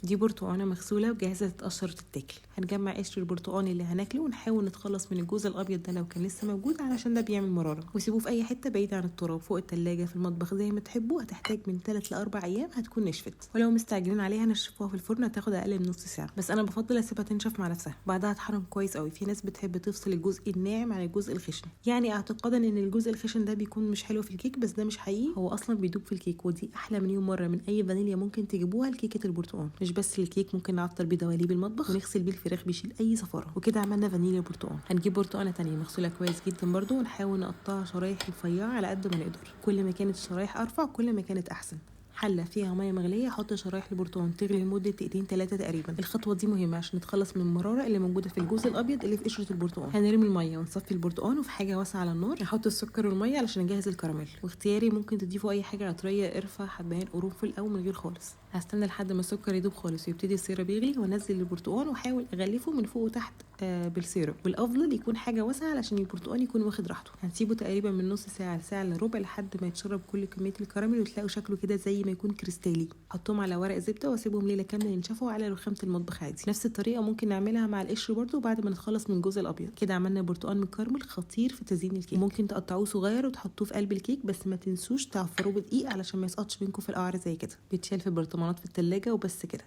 دي برتقانه مغسوله وجاهزه تتقشر وتتاكل. هنجمع قشر البرتقان اللي هناكله ونحاول نتخلص من الجوز الابيض ده لو كان لسه موجود علشان ده بيعمل مراره، وسيبوه في اي حته بعيد عن التراب، فوق التلاجة، في المطبخ، زي ما تحبوا. هتحتاج من 3 ل4 ايام هتكون نشفت، ولو مستعجلين عليها نشفوها في الفرن هتاخد اقل من نص ساعه، بس انا بفضل اسيبها تنشف مع نفسها. بعدها تحرم كويس قوي. في ناس بتحب تفصل الجزء الناعم عن الجزء الخشن، يعني اعتقادا ان الجزء الخشن ده بيكون مش حلو في الكيك، بس ده مش حقيقي، هو اصلا بيدوب في الكيك. ودي احلى مليون مره من اي فانيليا ممكن تجيبوها لكيكه البرتقال. مش بس الكيك، ممكن نعطر بيه دواليب المطبخ ونغسل بيه الفراخ، بيشيل اي صفاره. وكده عملنا فانيليا برتقال. هنجيب برتقانه تانية مغسوله كويس جدا برده، ونحاول نقطعها شرايح رفيعه على قد ما نقدر. كل ما كانت الشرايح ارفع كل ما كانت احسن. حله فيها ميه مغليه، حط شرايح البرتقال تغلي لمده 2-3 تقريبا. الخطوه دي مهمه عشان نتخلص من المراره اللي موجوده في الجزء الابيض اللي في قشره البرتقال. هنرمي الميه ونصفي البرتقال، وفي حاجه واسعه على النار نحط السكر والميه علشان نجهز الكراميل. واختياري ممكن تضيفوا اي حاجه عطريه، قرفه، حبهان، قرنفل، او من غير خالص. هستنى لحد ما السكر يدوب خالص ويبتدي السيرب يغلي، وانزل البرتقال واحاول اغلفه من فوق وتحت بالسيرب. والافضل يكون حاجه واسعه علشان البرتقال يكون واخد راحته. هنسيبه تقريبا من نص ساعه لساعه الا ربع لحد ما يتشرب كل كميه الكراميل، وتلاقوا شكله كده زي ما يكون كريستالي. حطهم على ورق زبده واسيبهم ليله كامله ينشفوا على رخامه المطبخ عادي. نفس الطريقه ممكن نعملها مع القشر برده بعد ما نتخلص من الجزء الابيض. كده عملنا برتقال مكرمل خطير في تزيين الكيك. ممكن تقطعوه صغير وتحطوه في قلب الكيك، بس ما تنسوش تعفروه بدقيق علشان ما يسقطش منكم في القعر زي كده. بيتشال في برطمانات في التلاجة وبس كده.